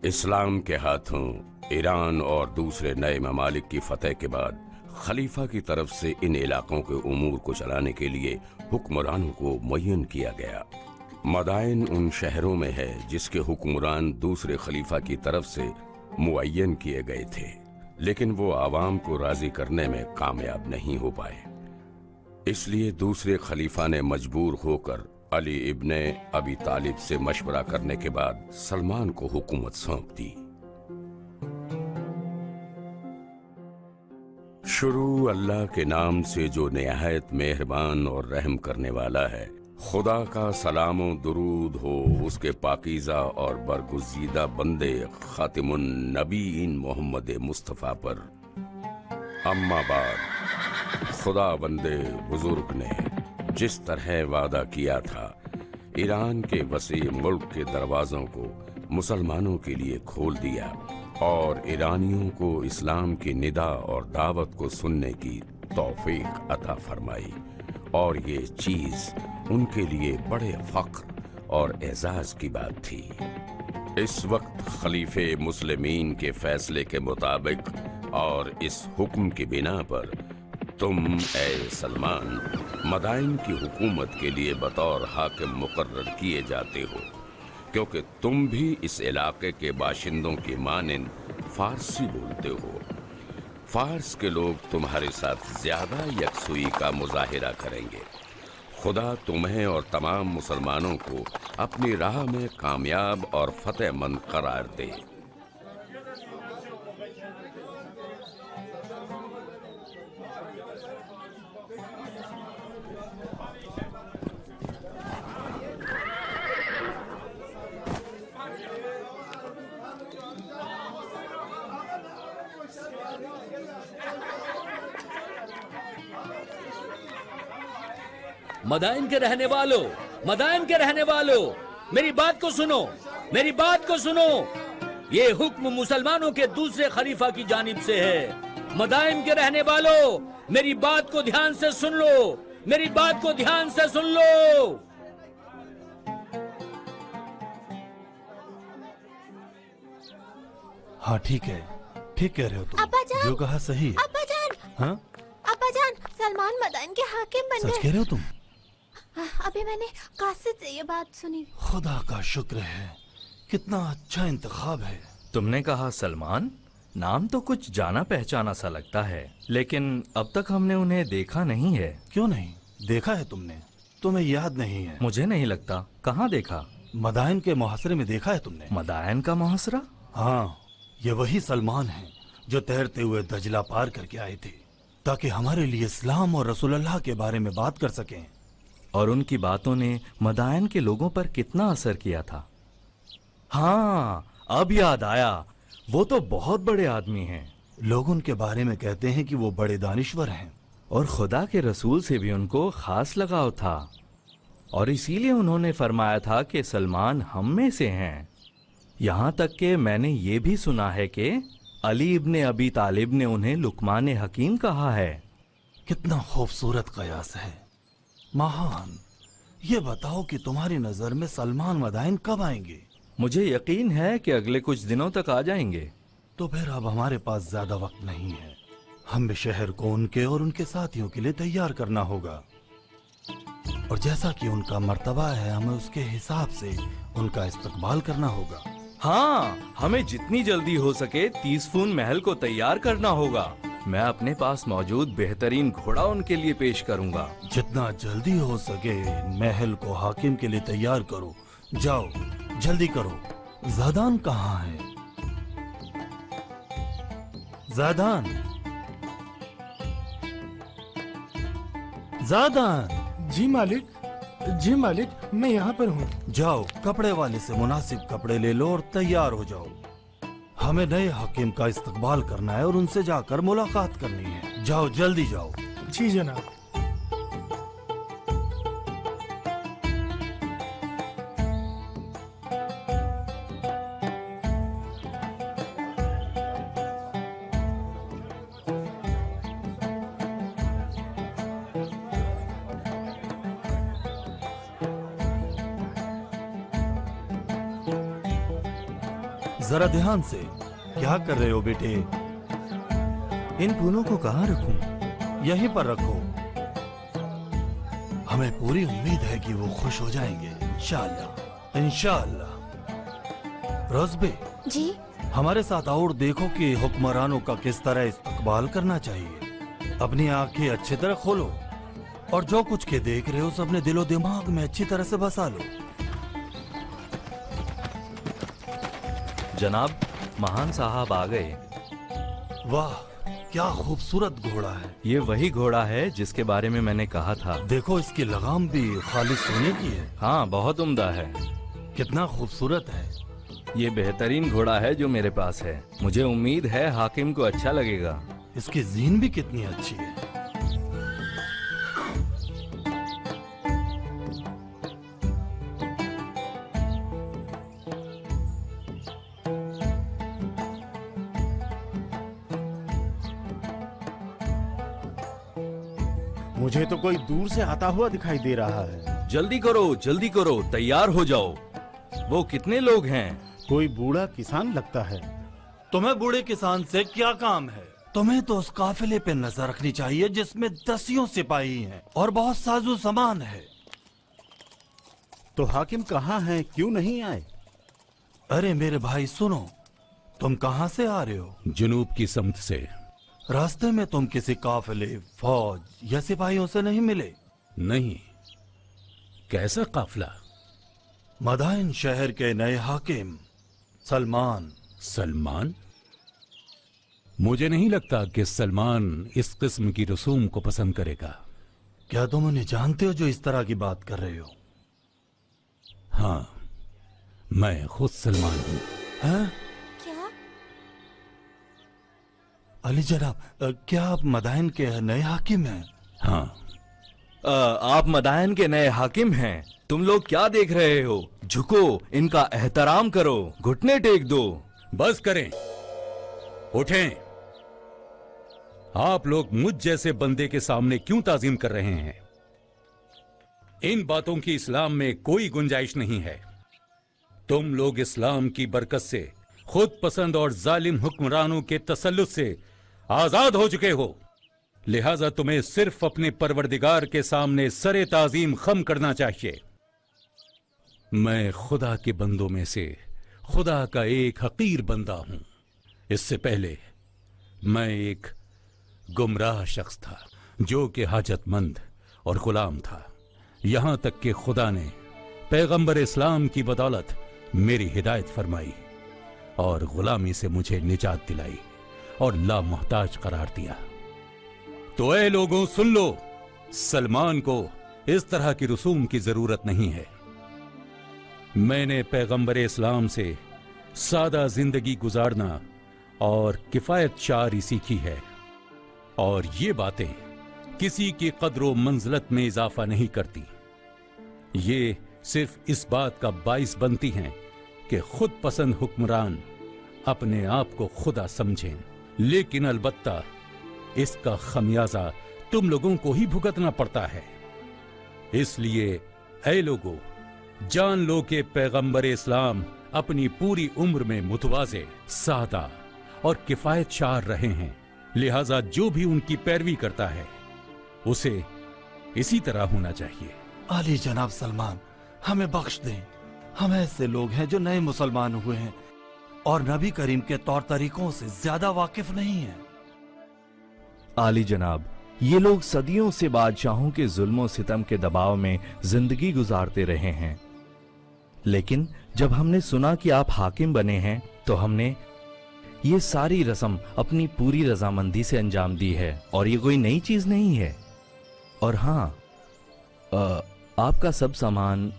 اسلام کے ہاتھوں ایران اور دوسرے نئے ممالک کی فتح کے بعد خلیفہ کی طرف سے ان علاقوں کے امور کو چلانے کے لیے حکمرانوں کو معین کیا گیا۔ مدائن ان شہروں میں ہے جس کے حکمران دوسرے خلیفہ کی طرف سے معین کیے گئے تھے، لیکن وہ عوام کو راضی کرنے میں کامیاب نہیں ہو پائے۔ اس لیے دوسرے خلیفہ نے مجبور ہو کر علی ابن ابی طالب سے مشورہ کرنے کے بعد سلمان کو حکومت سونپ دی۔ شروع اللہ کے نام سے جو نہایت مہربان اور رحم کرنے والا ہے۔ خدا کا سلام و درود ہو اس کے پاکیزہ اور برگزیدہ بندے خاتم النبیین محمد مصطفیٰ پر۔ اما بعد، خدا بندے بزرگ نے جس طرح وعدہ کیا تھا ایران کے وسیع ملک کے دروازوں کو مسلمانوں کے لیے کھول دیا اور ایرانیوں کو اسلام کی ندا اور دعوت کو سننے کی توفیق عطا فرمائی، اور یہ چیز ان کے لیے بڑے فخر اور اعزاز کی بات تھی۔ اس وقت خلیفہ مسلمین کے فیصلے کے مطابق اور اس حکم کی بنا پر تم اے سلمان مدائن کی حکومت کے لیے بطور حاکم مقرر کیے جاتے ہو، کیونکہ تم بھی اس علاقے کے باشندوں کی مانند فارسی بولتے ہو۔ فارس کے لوگ تمہارے ساتھ زیادہ یکسوئی کا مظاہرہ کریں گے۔ خدا تمہیں اور تمام مسلمانوں کو اپنی راہ میں کامیاب اور فتح مند قرار دے۔ مدائن کے رہنے والوں، مدائن کے رہنے والوں، میری بات کو سنو، میری بات کو سنو۔ یہ حکم مسلمانوں کے دوسرے خلیفہ کی جانب سے ہے۔ مدائن کے رہنے والوں، میری بات کو دھیان سے سن لو، میری بات کو دھیان سے سن لو۔ ہاں ٹھیک ہے، ٹھیک کہہ رہے ہو تم، ابا جان، جو کہا صحیح ہے۔ ابا جان، ہاں ابا جان، سلمان مدائن کے حاکم بن سچ گئے۔ کہہ رہے ہو تم؟ ابھی میں نے قاصد سے یہ بات سنی۔ خدا کا شکر ہے، کتنا اچھا انتخاب ہے۔ تم نے کہا سلمان، نام تو کچھ جانا پہچانا سا لگتا ہے، لیکن اب تک ہم نے انہیں دیکھا نہیں ہے۔ کیوں نہیں دیکھا ہے تم نے؟ تمہیں یاد نہیں ہے؟ مجھے نہیں لگتا، کہاں دیکھا؟ مدائن کے محاصرے میں دیکھا ہے تم نے؟ مدائن کا محاصرہ؟ ہاں، یہ وہی سلمان ہیں جو تیرتے ہوئے دجلہ پار کر کے آئے تھے تاکہ ہمارے لیے اسلام اور رسول اللہ کے بارے میں بات کر سکیں۔ اور ان کی باتوں نے مدائن کے لوگوں پر کتنا اثر کیا تھا۔ ہاں، اب یاد آیا، وہ تو بہت بڑے آدمی ہیں۔ لوگ ان کے بارے میں کہتے ہیں کہ وہ بڑے دانشور ہیں، اور خدا کے رسول سے بھی ان کو خاص لگاؤ تھا، اور اسی لیے انہوں نے فرمایا تھا کہ سلمان ہم میں سے ہیں۔ یہاں تک کہ میں نے یہ بھی سنا ہے کہ علی ابن ابی طالب نے انہیں لقمان حکیم کہا ہے۔ کتنا خوبصورت قیاس ہے۔ ماہان، یہ بتاؤ کہ تمہاری نظر میں سلمان مدائن کب آئیں گے؟ مجھے یقین ہے کہ اگلے کچھ دنوں تک آ جائیں گے۔ تو پھر اب ہمارے پاس زیادہ وقت نہیں ہے، ہمیں شہر کو ان کے اور ان کے ساتھیوں کے لیے تیار کرنا ہوگا، اور جیسا کہ ان کا مرتبہ ہے ہمیں اس کے حساب سے ان کا استقبال کرنا ہوگا۔ ہاں، ہمیں جتنی جلدی ہو سکے 30 فون محل کو تیار کرنا ہوگا۔ میں اپنے پاس موجود بہترین گھوڑا ان کے لیے پیش کروں گا۔ جتنا جلدی ہو سکے محل کو حاکم کے لیے تیار کرو۔ جاؤ، جلدی کرو۔ زادان کہاں ہے؟ زادان، زادان۔ جی مالک، جی مالک، میں یہاں پر ہوں۔ جاؤ، کپڑے والے سے مناسب کپڑے لے لو اور تیار ہو جاؤ۔ ہمیں نئے حاکم کا استقبال کرنا ہے اور ان سے جا کر ملاقات کرنی ہے۔ جاؤ، جلدی جاؤ۔ جی جناب۔ जरा ध्यान से, क्या कर रहे हो बेटे? इन फूलों को कहाँ रखूं? यहीं पर रखो। हमें पूरी उम्मीद है कि वो खुश हो जाएंगे, इंशाअल्लाह इंशाअल्लाह। रोज़बे, जी हमारे साथ और देखो कि हुक्मरानों का किस तरह इस्तकबाल करना चाहिए। अपनी आंखें अच्छी तरह खोलो और जो कुछ के देख रहे हो उसे अपने दिलो दिमाग में अच्छी तरह से बसा लो। जनाब, महान साहब आ गए। वाह, क्या खूबसूरत घोड़ा है। ये वही घोड़ा है जिसके बारे में मैंने कहा था। देखो, इसकी लगाम भी खालिस सोने की है। हाँ, बहुत उम्दा है। कितना खूबसूरत है। ये बेहतरीन घोड़ा है जो मेरे पास है। मुझे उम्मीद है हाकिम को अच्छा लगेगा। इसकी जीन भी कितनी अच्छी है। मुझे तो कोई दूर से आता हुआ दिखाई दे रहा है। जल्दी करो, तैयार हो जाओ। वो कितने लोग हैं? कोई बूढ़ा किसान लगता है। तुम्हें बूढ़े किसान से क्या काम है? तुम्हें तो उस काफिले पे नजर रखनी चाहिए जिसमें 10 सिपाही हैं और बहुत साजो सामान है। तो हाकिम कहाँ हैं? क्यों नहीं आए? अरे मेरे भाई सुनो, तुम कहाँ से आ रहे हो? जुनूब की समत से। रास्ते में तुम किसी काफिले, फौज या सिपाहियों से नहीं मिले? नहीं। कैसा काफिला? मदाइन शहर के नए हाकिम सलमान। सलमान? मुझे नहीं लगता कि सलमान इस किस्म की रसूम को पसंद करेगा। क्या तुम उन्हें जानते हो जो इस तरह की बात कर रहे हो? हाँ, मैं खुद सलमान हूँ। हैं? क्या? अली जनाब, क्या आप मदाइन के नए हाकिम हैं? हाँ। आप मदायन के नए हाकिम हैं। तुम लोग क्या देख रहे हो? झुको, इनका एहतराम करो, घुटने टेक दो। बस करें, उठें। आप लोग मुझ जैसे बंदे के सामने क्यों ताजीम कर रहे हैं? इन बातों की इस्लाम में कोई गुंजाइश नहीं है। तुम लोग इस्लाम की बरकत से खुद पसंद और जालिम हुक्मरानों के तसल्लुत से आजाद हो चुके हो। लिहाजा तुम्हें सिर्फ अपने परवरदिगार के सामने सरे ताजीम खम करना चाहिए। मैं खुदा के बंदों में से खुदा का एक हकीर बंदा हूं। इससे पहले मैं एक गुमराह शख्स था जो कि हाजतमंद और गुलाम था। यहां तक कि खुदा ने पैगंबर इस्लाम की बदौलत मेरी हिदायत फरमाई और गुलामी से मुझे निजात दिलाई और लामोहताज करार दिया। तो ऐ लोगों, सुन लो, सलमान को इस तरह की रसूम की जरूरत नहीं है। मैंने पैगंबर इस्लाम से सादा जिंदगी गुजारना और किफायत शारी सीखी है, और ये बातें किसी की कद्र मंजिलत में इजाफा नहीं करती। ये सिर्फ इस बात का बाइस बनती हैं कि खुद पसंद हुक्मरान अपने आप को खुदा समझें, लेकिन अलबत्ता इसका खमियाजा तुम लोगों को ही भुगतना पड़ता है। इसलिए ऐ लोगों, जान लो कि पैगंबर इस्लाम अपनी पूरी उम्र में मुतवाज़े, सादा और किफायत शार रहे हैं। लिहाजा जो भी उनकी पैरवी करता है उसे इसी तरह होना चाहिए। अली जनाब सलमान, हमें बख्श दें। हम ऐसे लोग हैं जो नए मुसलमान हुए हैं और नबी करीम के तौर तरीकों से ज्यादा वाकिफ नहीं हैं। आली जनाब, ये लोग सदियों से बादशाहों के जुल्म सितम के दबाव में जिंदगी गुजारते रहे हैं, लेकिन जब हमने सुना कि आप हाकिम बने हैं तो हमने ये सारी रस्म अपनी पूरी रजामंदी से अंजाम दी है, और ये कोई नई चीज नहीं है। और हाँ, आपका सब सामान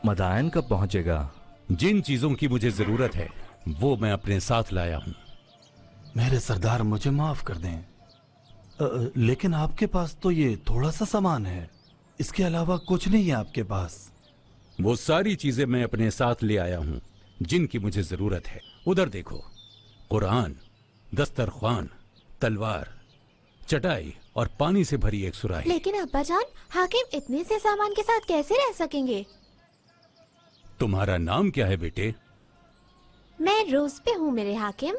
मदायन कब पहुंचेगा? जिन चीजों की मुझे जरूरत है वो मैं अपने साथ लाया हूं। मेरे सरदार, मुझे माफ कर दें, लेकिन आपके पास तो ये थोड़ा सा सामान है, इसके अलावा कुछ नहीं है आपके पास। वो सारी चीजें मैं अपने साथ ले आया हूं जिनकी मुझे जरूरत है। उधर देखो, कुरान, दस्तरख्वान, तलवार, चटाई और पानी से भरी एक सुराही। लेकिन अब्बा जान, हाकिम इतने से सामान के साथ कैसे रह सकेंगे? तुम्हारा नाम क्या है बेटे? मैं रोज पे हूँ मेरे हाकिम।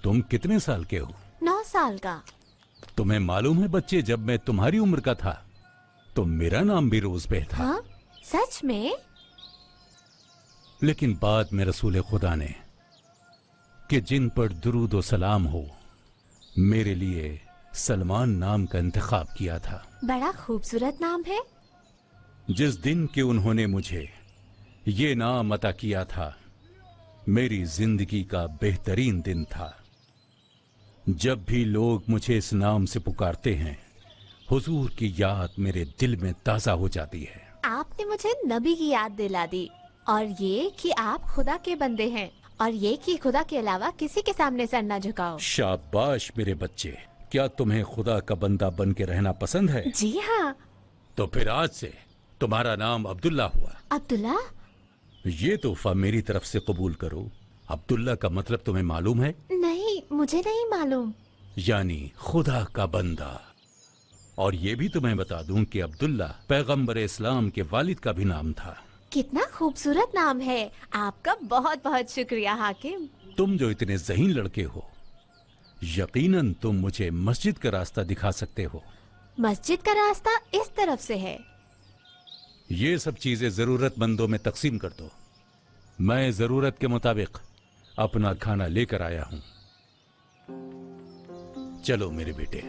तुम कितने साल के हो? 9 साल का। तुम्हें मालूम है बच्चे, जब मैं तुम्हारी उम्र का था तो मेरा नाम भी रोज पे था। हाँ सच में? लेकिन बाद में रसूल खुदा ने कि जिन पर दुरूद व सलाम हो, मेरे लिए सलमान नाम का इंतखाब किया था। बड़ा खूबसूरत नाम है। जिस दिन के उन्होंने मुझे ये नाम अता किया था, मेरी जिंदगी का बेहतरीन दिन था। जब भी लोग मुझे इस नाम से पुकारते हैं, हुजूर की याद मेरे दिल में ताजा हो जाती है। आपने मुझे नबी की याद दिला दी, और ये कि आप खुदा के बंदे हैं, और ये कि खुदा के अलावा किसी के सामने सर न झुकाओ। शाबाश मेरे बच्चे, क्या तुम्हें खुदा का बंदा बन के रहना पसंद है? जी हाँ। तो फिर आज से तुम्हारा नाम अब्दुल्ला हुआ। अब्दुल्ला? ये तोहफा मेरी तरफ से कबूल करो। अब्दुल्ला का मतलब तुम्हें मालूम है? नहीं, मुझे नहीं मालूम। यानी खुदा का बंदा। और ये भी तुम्हें बता दूं कि अब्दुल्ला पैगंबर इस्लाम के वालिद का भी नाम था। कितना खूबसूरत नाम है। आपका बहुत बहुत शुक्रिया हाकिम। तुम जो इतने ज़हीन लड़के हो, यकीनन तुम मुझे मस्जिद का रास्ता दिखा सकते हो। मस्जिद का रास्ता इस तरफ से है। ये सब चीजें जरूरतमंदों में तकसीम कर दो। मैं जरूरत के मुताबिक अपना खाना लेकर आया हूं। चलो मेरे बेटे।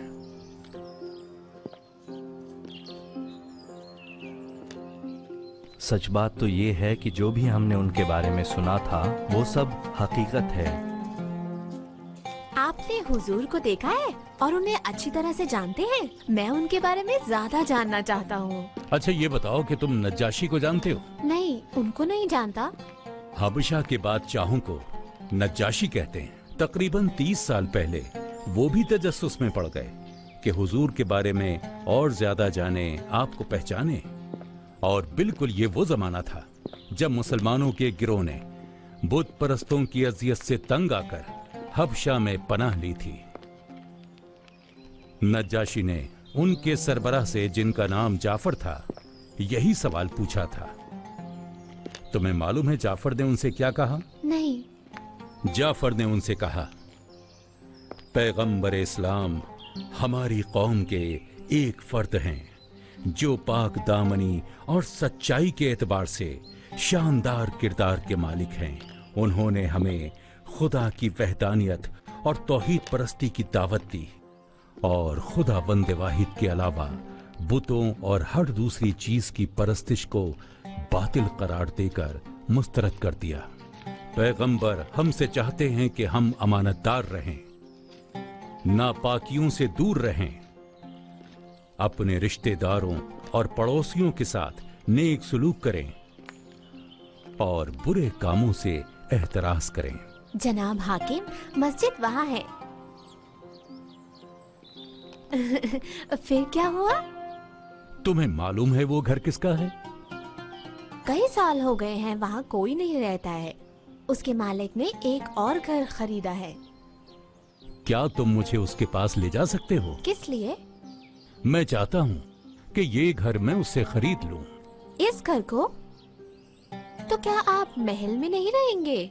सच बात तो ये है कि जो भी हमने उनके बारे में सुना था वो सब हकीकत है। आपने हुजूर को देखा है और उन्हें अच्छी तरह से जानते हैं? मैं उनके बारे में ज्यादा जानना चाहता हूँ। अच्छा ये बताओ कि तुम नज्जाशी को जानते हो? नहीं, उनको नहीं जानता। हबशा के बादशाहों को नज्जाशी कहते हैं। तकरीबन 30 साल पहले वो भी तजस्सुस में पड़ गए कि हुजूर के बारे में और ज्यादा जाने, आपको पहचाने। और बिल्कुल ये वो जमाना था जब मुसलमानों के गिरोह ने बुत परस्तों की अजियत से तंग आकर हबशा में पनाह ली थी। नज्जाशी ने उनके सरबराह से, जिनका नाम जाफर था, यही सवाल पूछा था। तुम्हें मालूम है जाफर ने उनसे क्या कहा? नहीं। जाफर ने उनसे कहा, पैगंबर इस्लाम हमारी कौम के एक फर्द हैं जो पाक दामनी और सच्चाई के एतबार से शानदार किरदार के मालिक हैं। उन्होंने हमें खुदा की वहदानियत और तौहीद परस्ती की दावत दी और खुदा बंद वाहिद के अलावा बुतों और हर दूसरी चीज की परस्तिश को बातिल करार देकर मुस्तरद कर दिया। पैगंबर हमसे चाहते हैं कि हम अमानतदार रहें, नापाकियों से दूर रहें, अपने रिश्तेदारों और पड़ोसियों के साथ नेक सलूक करें और बुरे कामों से एहतराज करें। जनाब हाकिम, मस्जिद वहाँ है। फिर क्या हुआ? तुम्हें मालूम है वो घर किसका है? कई साल हो गए हैं वहाँ कोई नहीं रहता है। उसके मालिक ने एक और घर खरीदा है। क्या तुम मुझे उसके पास ले जा सकते हो? किस लिए? मैं चाहता हूँ कि ये घर मैं उससे खरीद लूं। इस घर को? तो क्या आप महल में नहीं रहेंगे?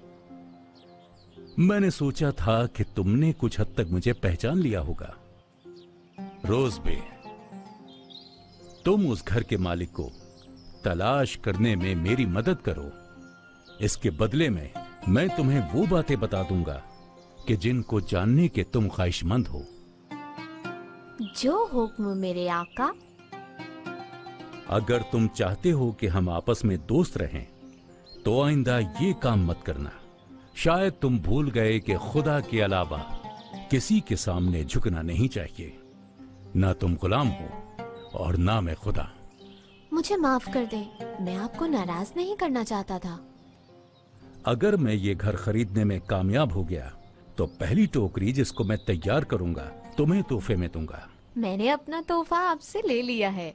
मैंने सोचा था कि तुमने कुछ हद तक मुझे पहचान लिया होगा। रोज़बे, तुम उस घर के मालिक को तलाश करने में मेरी मदद करो। इसके बदले में मैं तुम्हें वो बातें बता दूंगा कि जिनको जानने के तुम ख्वाहिशमंद हो। जो हुक्म मेरे आका। अगर तुम चाहते हो कि हम आपस में दोस्त रहें तो आइंदा ये काम मत करना। शायद तुम भूल गए कि खुदा के अलावा किसी के सामने झुकना नहीं चाहिए। ना तुम गुलाम हो और ना मैं खुदा। मुझे माफ कर दे, मैं आपको नाराज नहीं करना चाहता था। अगर मैं ये घर खरीदने में कामयाब हो गया तो पहली टोकरी जिसको मैं तैयार करूंगा तुम्हें तोहफे में दूंगा। मैंने अपना तोहफा आपसे ले लिया है।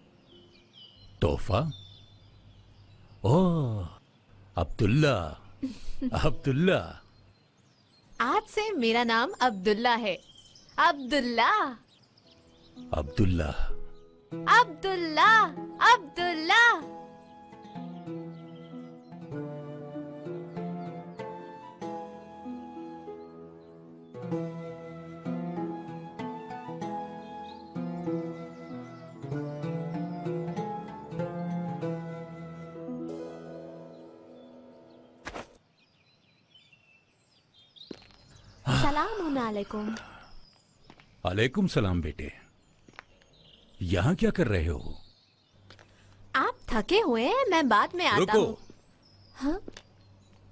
तोहफा? ओह अब्दुल्ला, अब्दुल्ला। आज से मेरा नाम अब्दुल्ला है। अब्दुल्ला, अब्दुल्ला, अब्दुल्ला, अब्दुल्ला। सलाम अलैकुम। अलैकुम सलाम बेटे। यहाँ क्या कर रहे हो? आप थके हुए हैं, मैं बाद में आता रुको। हूँ। हाँ?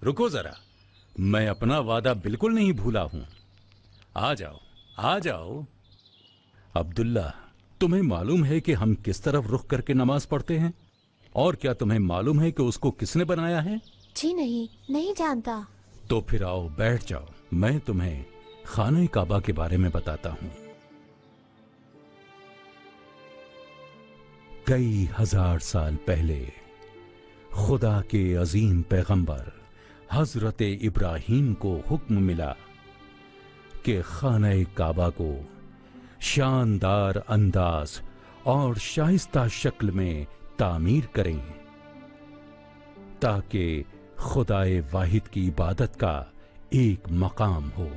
रुको जरा, मैं अपना वादा बिल्कुल नहीं भूला हूं। आ जाओ, आ जाओ। अब्दुल्ला, तुम्हें मालूम है कि हम किस तरफ रुख करके नमाज पढ़ते हैं? और क्या तुम्हें मालूम है कि उसको किसने बनाया है? जी नहीं, नहीं जानता। तो फिर आओ, बैठ जाओ, मैं तुम्हें खाने काबा के बारे में बताता हूं। कई हजार साल पहले खुदा के अजीम पैगंबर हजरत इब्राहीम को हुक्म मिला कि खाने काबा को शानदार अंदाज और शाइस्ता शक्ल में तामीर करें, ताकि खुदाए वाहिद की इबादत का एक मकाम हो।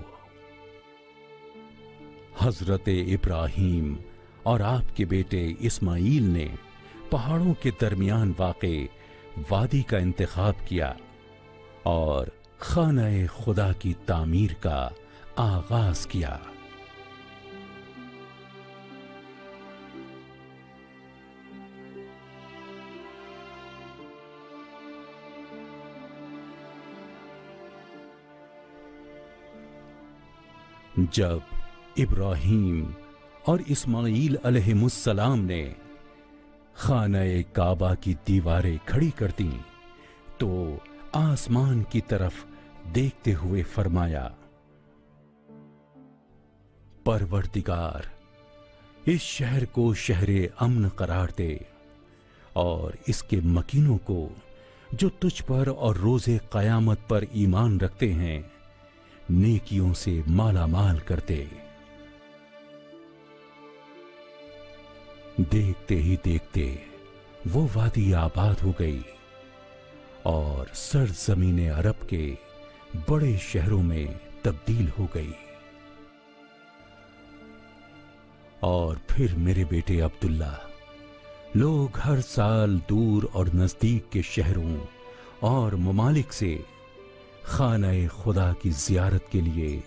हजरत इब्राहीम और आपके बेटे इस्माइल ने पहाड़ों के दरमियान वाक़े वादी का इंतखाब किया और खाना-ए खुदा की तामीर का आगाज किया। जब इब्राहीम और इस्माइल अलैहिमुस्सलाम ने खाना-ए काबा की दीवारें खड़ी कर दी, तो आसमान की तरफ देखते हुए फरमाया, परवरदिगार, इस शहर को शहरे अमन करार दे और इसके मकीनों को जो तुझ पर और रोजे कयामत पर ईमान रखते हैं नेकियों से माला माल कर दे। देखते ही देखते वो वादी आबाद हो गई और सरजमीन अरब के बड़े शहरों में तब्दील हो गई। और फिर मेरे बेटे अब्दुल्ला, लोग हर साल दूर और नजदीक के शहरों और ममालिक से खाना-ए खुदा की जियारत के लिए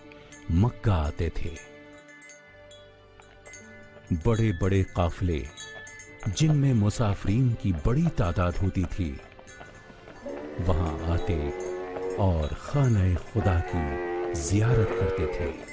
मक्का आते थे। बड़े बड़े काफिले, जिनमें मुसाफिरीन की बड़ी तादाद होती थी, वहां आते और खाना-ए खुदा की जियारत करते थे।